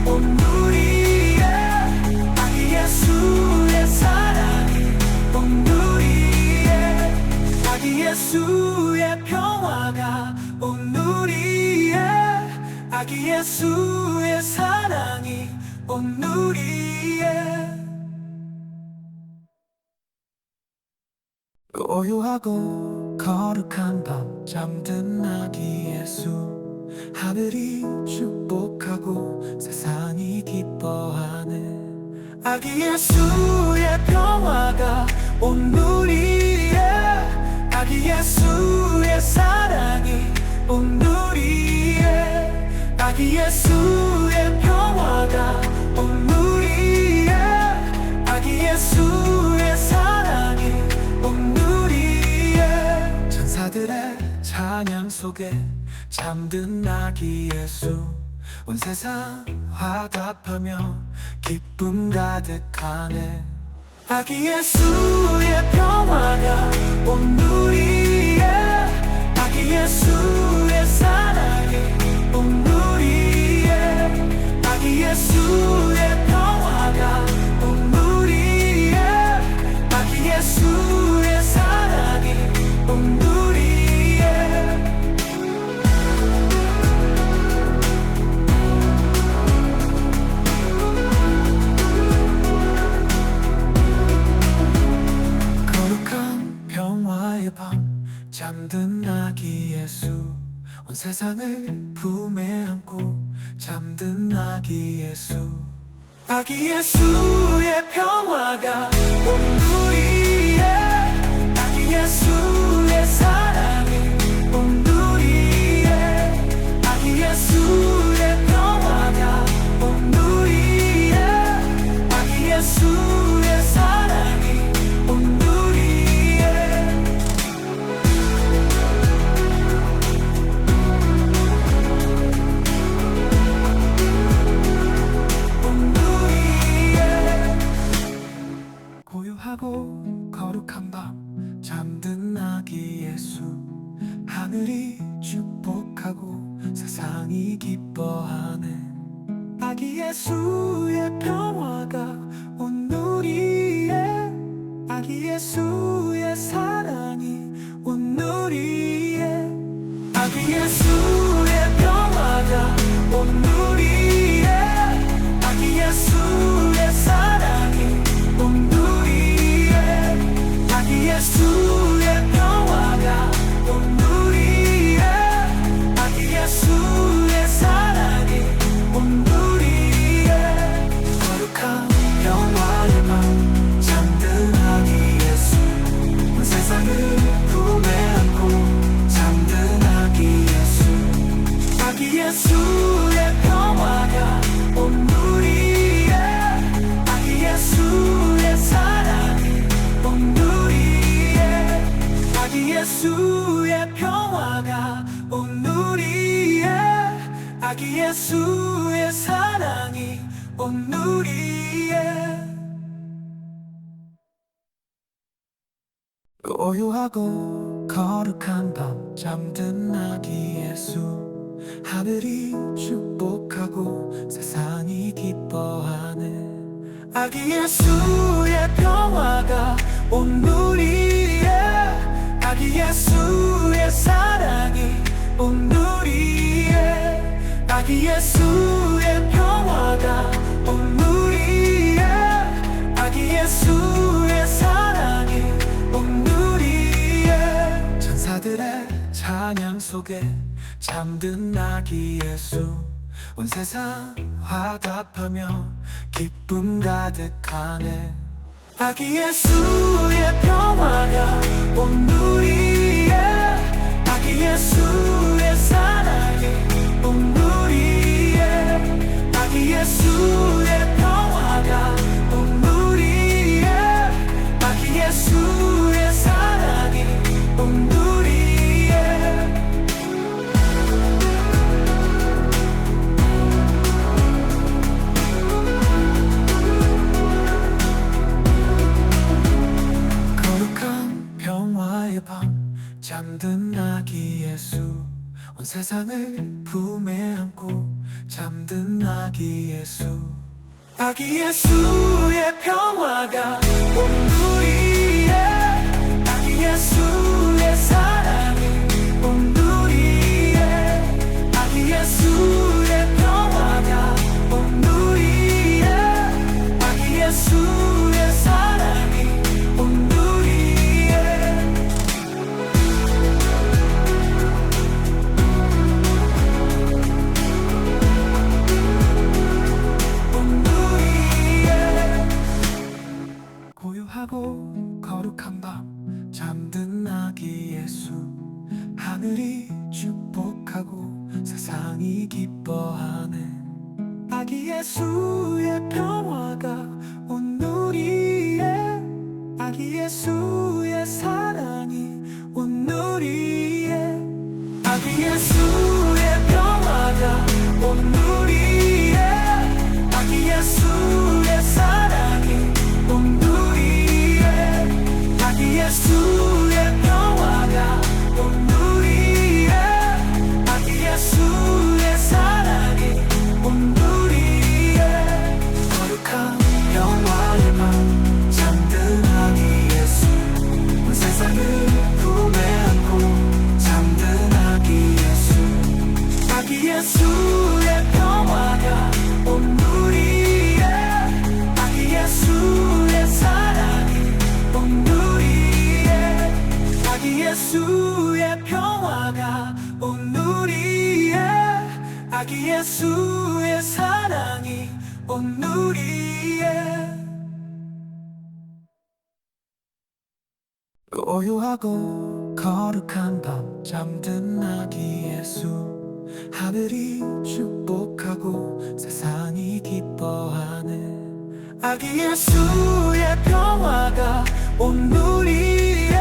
[SPEAKER 1] 온 우리의 아기 예수의 사랑이 온 우리의 아기 예수의 평화가 온 우리의 아기 예수의 사랑이 온 우리의 고요하고 거룩한 밤 잠든 아기 예수 하늘이 축복하고 세상이 기뻐하는 아기 예수의 평화가 온 우리의 아기 예수의 사랑이 온 우리의 아기 예수의 평화가 온 우리의 아기 예수의 사랑이 온 우리의 천사들의 찬양 속에 잠든 아기 예수 온 세상 화답하며 기쁨 가득하네 아기 예수의 평화가 온 우리의 아기 예수의 사랑이 온 우리의 아기 예수의 평화가 온 우리의 아기 예수의 사랑이 온 우리의 거룩한 평화의 밤 잠든 아기 예수 온 세상을 품에 안고 잠든 아기 예수 아기 예수의 평화가 온 우리의 아기 예수의 사랑이 온 우리의 아기 예수의 평화가 온 우리의 아기 예수의 사랑이 온 우리의 온 우리의 고요하고 거룩한 밤 잠든 아기 예수 하늘이 축복하고 세상이 기뻐하는 아기 예수의 평화가 온 우리의 아기 예수의 사랑이 온 우리의 아기 예수의 평화가 온 우리의 아기 예수의 사랑이 온 우리의 아기 예수의 평화가 온 우리의 아기 예수의 평화가 온 우리의 아기 예수의 사랑이 온 우리의 아기 예수의 평화가 온 우리의 아기 예수의 사랑이 온 우리의 고요하고 거룩한 밤 잠든 아기 예수 하늘이 축복하고 세상이 기뻐하는 아기 예수의 평화가 온 우리의 아기 예수의 사랑이 온 우리의 아기 예수의 평화가 온 우리의 아기 예수의 사랑이 온 우리의 천사들의 찬양 속에 잠든 아기 예수 온 세상 화답하며 기쁨 가득하네 아기 예수의 평화가 온 우리의 아기 예수의 사랑이 온 우리의 아기 예수의 평화가 온 우리의 아기 예수의 사랑이 온 우리의 거룩한 평화의 밤 잠든 아기 예수 온 세상을 품에 안고 잠든 아기 예수 아기 예수의 평화가 온 우리의 아기 예수의 사랑이 온 우리의 아기 예수의 평화가 온 우리의 아기 예수의 사랑이 온 우리의 온 우리의 고요하고 거룩한 밤 잠든 아기 예수 하늘이 축복하고 세상이 기뻐하는 아기 예수의 평화가 온 우리의 아기 예수의 사랑이 온 우리의 아기 예수의 평화가 온 우리의 아기 예수의 사랑이 온 우리의 아기 예수의 평화가 온 우리의 아기 예수의 사랑이 온 우리의 거룩한 평화의 밤 잠든 아기 예수 온 세상을 품에 안고 잠든 아기 예수 아기 예수의 평화가 온 우리의 아기 예수의 사랑이 온 우리의 아기 예수의 평화가 온 우리의 아기 예수의 사랑이 온 우리의 고요하고 거룩한 밤 잠든 아기 예수 하늘이 축복하고 세상이 기뻐하는 아기 예수의 평화가 온 우리의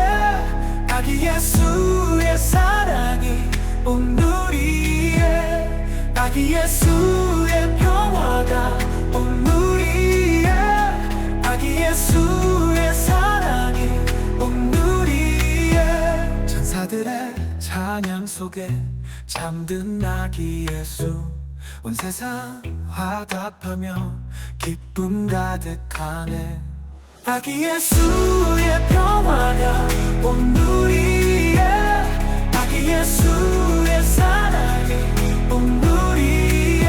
[SPEAKER 1] 아기 예수의 사랑이 온 우리의 아기 예수의 평화가 온 우리의 아기 예수의 사랑이 온 우리의 천사들의 찬양 속에 잠든 아기 예수 온 세상 화답하며 기쁨 가득하네 아기 예수의 평화가 온 우리의 아기 예수의 사랑이 온 우리의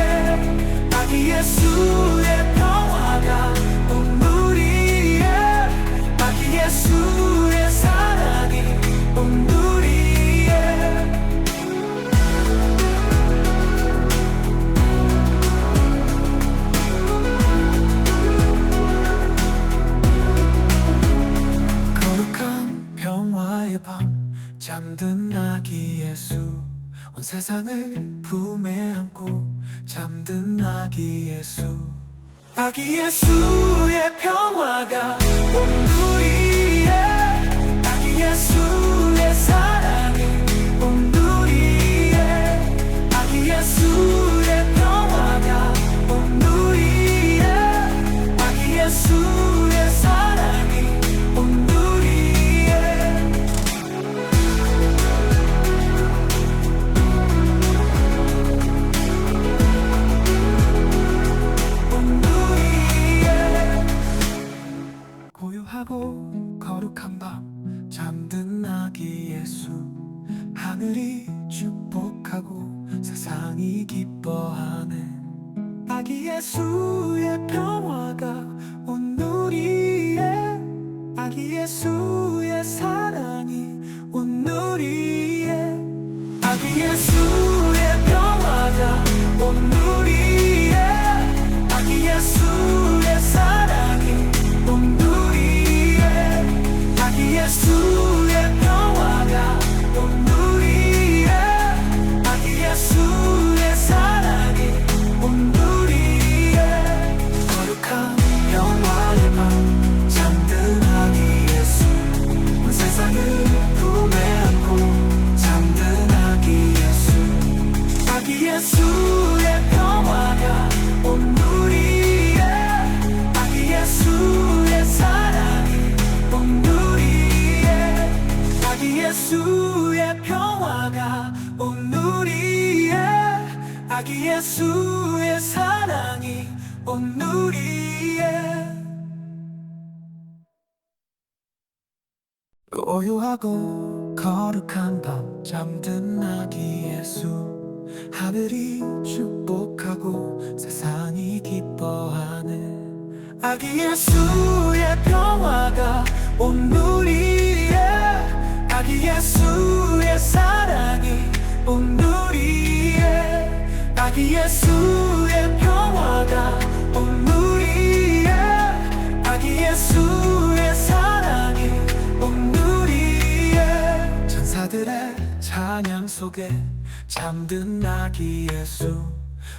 [SPEAKER 1] 아기 예수의 평화가 온 우리의 아기 예수의 사랑이 온 우리의 거룩한 평화의 밤 잠든 아기 예수 온 세상을 품에 안고 아기 예수 아기 예수의 평화가 온 우리의 아기 예수의 사랑이 온 우리의 아기 예수의 평화가 온 우리의 아기 예수의 사랑이 온 우리의 온 우리의 고요하고 거룩한 밤 잠든 아기 예수 하늘이 축복하고 세상이 기뻐하는 아기 예수의 평화가 온 우리의 아기 예수의 사랑이 온 우리의 아기 예수의 평화가 온 우리의 아기 예수의 사랑이 온 우리의 아기 예수의 평화가 온 우리의 아기 예수의 사랑이 온 우리의 거룩한 평화의 밤 잠든 아기 예수 온 세상을 품에 안고 잠든 아기 예수 아기 예수의 평화가 온 우리의 아기 예수의 사랑이 온 우리의 아기 예수의 평화가 온 우리의 아기 예수의 사랑이 온 우리의 고요하고 거룩한 밤 잠든 아기 예수 하늘이 축복하고 세상이 기뻐하는 아기 예수의 평화가 온 우리의 아기 예수의 사랑이 온 우리의 아기 예수의 평화가 온 우리의 아기 예수의 사랑이 온 우리의 천사들의 찬양 속에 잠든 아기 예수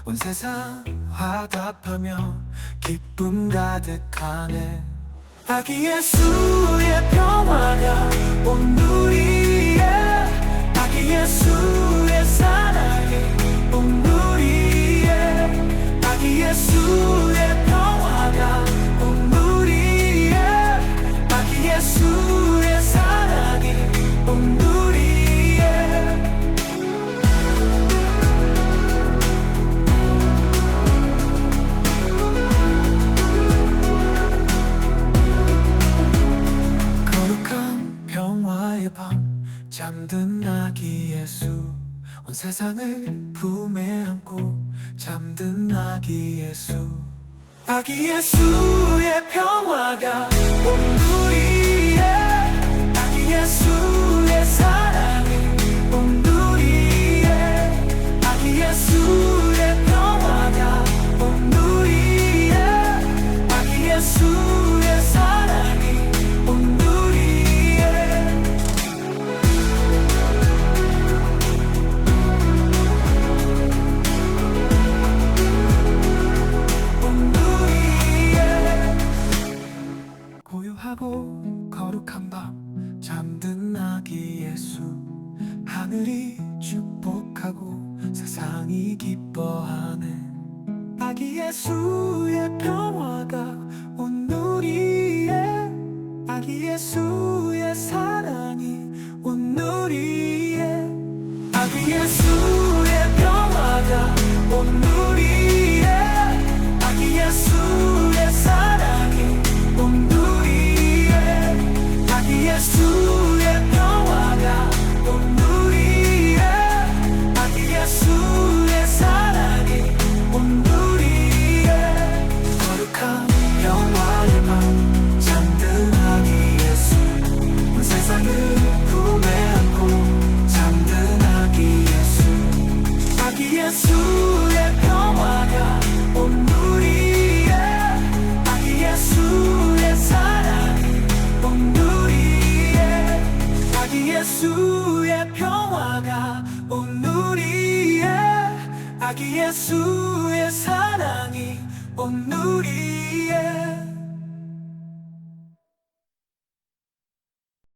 [SPEAKER 1] 온 세상 화답하며 기쁨 가득하네 아기 예수의 평화가 온 우리의 아기 예수의 사랑이 온 우리의 아기 예수의 평화가 온 우리의 아기 예수의 사랑이 온 우리의 거룩한 평화의 밤 잠든 아기 예수 온 세상을 품에 안고 잠든 아기 예수 아기 예수의 평화가 온 우리의 아기 예수의 사랑이 온 우리의 아기 예수의 평화가 온 우리의 아기 예수의 사랑이 온 우리의 온 우리의 고요하고 거룩한 밤 잠든 아기 예수 하늘이 축복하고 세상이 기뻐하는 아기 예수의 평화가 온 우리의 아기 예수의 사랑이 온 우리의 아기 예수의 평화가 온 우리의 아기 예수의 사랑이 온 우리의 아기 예수의 평화가 온 우리의 아기 예수의 사랑이 온 우리의 거룩한 평화의 밤 잠든 아기 예수 온 세상을 품에 안고 잠든 아기 예수 아기 예수의 평화가 온 우리의 아기 예수의 사랑이 온 우리의 아기 예수의 평화가 온 우리의 아기 예수의 사랑 오늘이